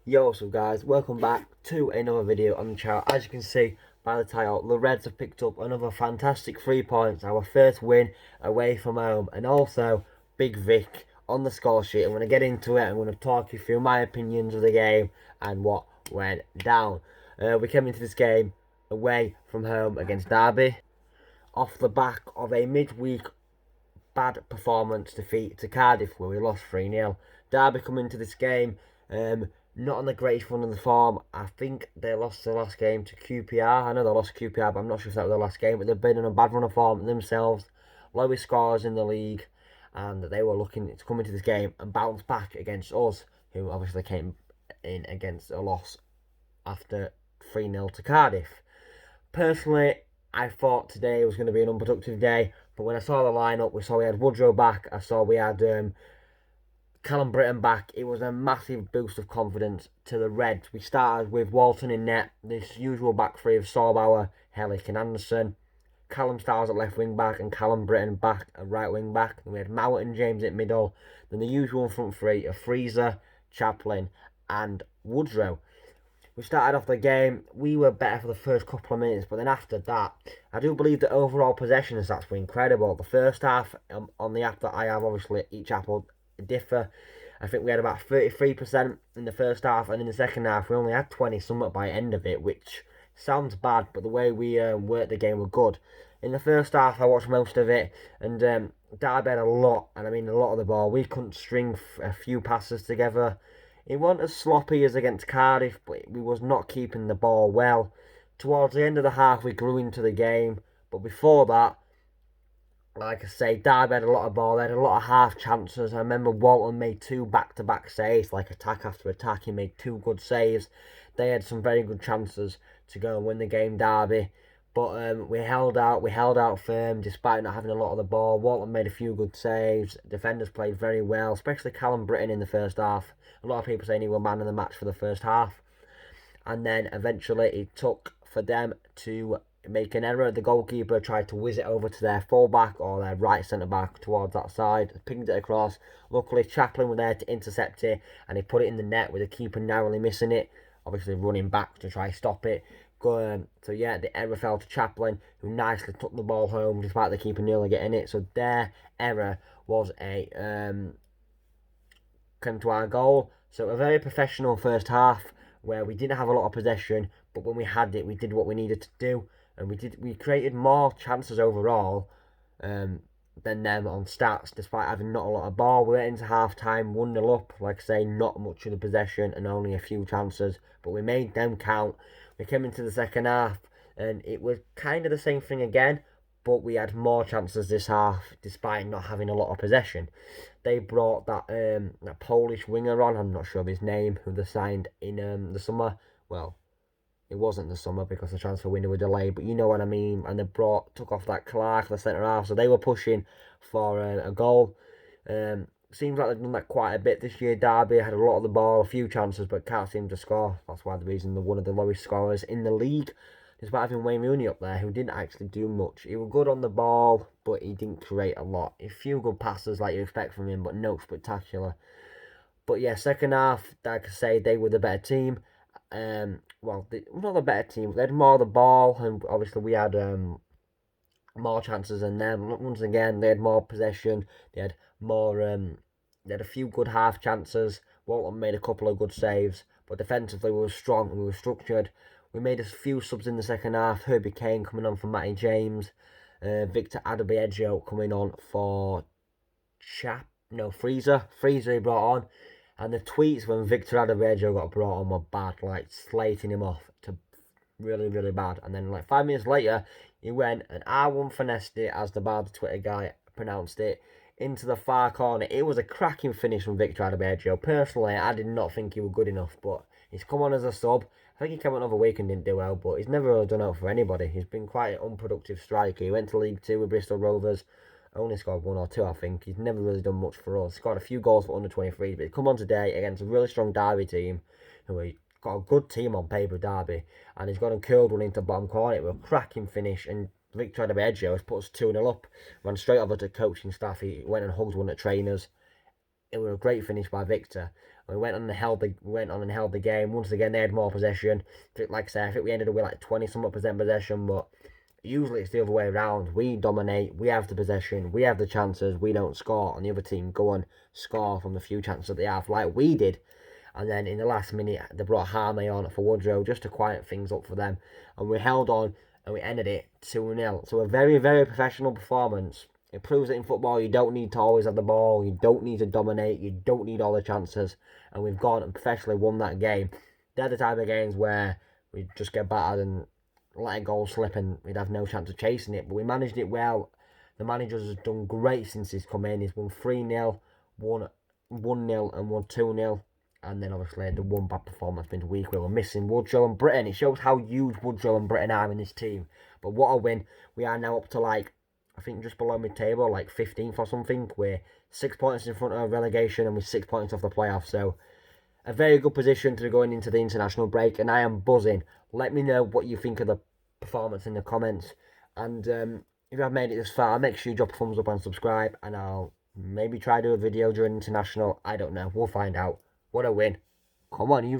Yo, what's up guys, welcome back to another video on the channel. As you can see by the title, the Reds have picked up another fantastic 3 points, our first win away from home, and also Big Vic on the score sheet. I'm going to get into it. I'm going to talk you through my opinions of the game and what went down. We came into this game away from home against Derby off the back of a midweek bad performance defeat to Cardiff where we lost 3-0. Derby come into this game not on the greatest run of the form. I think they lost the last game to QPR. I know they lost QPR, but I'm not sure if that was the last game. But they've been on a bad run of form themselves. Lowest scores in the league. And they were looking to come into this game and bounce back against us, who obviously came in against a loss after 3-0 to Cardiff. Personally, I thought today was going to be an unproductive day. But when I saw the lineup, we saw we had Woodrow back. I saw we had Callum Britton back. It was a massive boost of confidence to the Reds. We started with Walton in net, this usual back three of Sorbauer, Hellick and Anderson. Callum Styles at left wing back and Callum Britton back at right wing back. Then we had Mowat and James at middle. Then the usual front three of Freezer, Chaplin and Woodrow. We started off the game, we were better for the first couple of minutes, but then after that, I do believe the overall possession stats were incredible. The first half, on the app that I have, obviously each app will differ. I think we had about 33% in the first half, and in the second half we only had 20 something by the end of it, which sounds bad, but the way we worked the game were good. In the first half, I watched most of it, and Derby had a lot, and I mean a lot of the ball. We couldn't string a few passes together. It wasn't as sloppy as against Cardiff, but we was not keeping the ball well. Towards the end of the half, we grew into the game, but before that, like I say, Derby had a lot of ball. They had a lot of half chances. I remember Walton made 2 back-to-back saves, like attack after attack. He made 2 good saves. They had some very good chances to go and win the game, Derby. But we held out firm despite not having a lot of the ball. Walton made a few good saves. Defenders played very well, especially Callum Britton in the first half. A lot of people saying he was man of the match for the first half. And then eventually it took for them to make an error. The goalkeeper tried to whiz it over to their fullback or their right centre back towards that side, pinged it across. Luckily, Chaplin was there to intercept it, and he put it in the net with the keeper narrowly missing it. Obviously, running back to try stop it. So yeah, the error fell to Chaplin, who nicely took the ball home despite the keeper nearly getting it. So their error was a came to our goal. So a very professional first half where we didn't have a lot of possession, but when we had it, we did what we needed to do, and we created more chances overall than them on stats, despite having not a lot of ball. We went into half time 1-0 up, like I say, not much of the possession and only a few chances, but we made them count. We came into the second half and it was kind of the same thing again, but we had more chances this half despite not having a lot of possession. They brought that Polish winger on, I'm not sure of his name, who they signed in the summer. Well, it wasn't the summer because the transfer window was delayed, but you know what I mean. And they took off that Clark, the centre half, so they were pushing for a goal. Seems like they've done that quite a bit this year. Derby had a lot of the ball, a few chances, but can't seem to score. That's why the reason they're one of the lowest scorers in the league. Despite having Wayne Rooney up there, who didn't actually do much. He was good on the ball, but he didn't create a lot. A few good passes like you expect from him, but no spectacular. But yeah, second half, like I say, they were the better team. Not the better team. They had more of the ball, and obviously we had more chances than them. Once again, they had more possession. They had more. They had a few good half chances. Walton made a couple of good saves, but defensively we were strong and we were structured. We made a few subs in the second half. Herbie Kane coming on for Matty James. Victor Adebayo coming on for Freezer. Freezer he brought on. And the tweets when Victor Adebayo got brought on were bad, like slating him off to really, really bad. And then like 5 minutes later, he went and R1 finessed it, as the bad Twitter guy pronounced it, into the far corner. It was a cracking finish from Victor Adebayo. Personally, I did not think he was good enough, but he's come on as a sub. I think he came another week and didn't do well, but he's never really done out for anybody. He's been quite an unproductive striker. He went to League 2 with Bristol Rovers. Only scored 1 or 2, I think. He's never really done much for us. Scored a few goals for under 23s, but he's come on today against a really strong Derby team, who he got a good team on paper, Derby, and he's got a curled one into the bottom corner. It was a cracking finish, and Victor Adebayo has put us 2-0 up. Ran straight over to coaching staff. He went and hugged one of the trainers. It was a great finish by Victor. We went on and held the game. Once again, they had more possession. Like I said, I think we ended up with like 20-something% possession, but usually it's the other way around. We dominate, we have the possession, we have the chances, we don't score, and the other team go and score from the few chances that they have, like we did. And then in the last minute, they brought Harmay on for Woodrow just to quiet things up for them. And we held on and we ended it 2-0. So a very, very professional performance. It proves that in football you don't need to always have the ball, you don't need to dominate, you don't need all the chances. And we've gone and professionally won that game. They're the type of games where we just get battered and let a goal slip and we'd have no chance of chasing it. But we managed it well. The manager has done great since he's come in. He's won 3-0, won 1-0 and won 2-0. And then obviously the one bad performance been weak where we're missing Woodrow and Britton. It shows how huge Woodrow and Britton are in this team. But what a win. We are now up to like, I think just below mid-table, like 15th or something. We're 6 points in front of relegation and we're 6 points off the playoffs. So a very good position to be going into the international break. And I am buzzing. Let me know what you think of the performance in the comments. And if I've made it this far, make sure you drop a thumbs up and subscribe. And I'll maybe try to do a video during international. I don't know. We'll find out. What a win. Come on, you.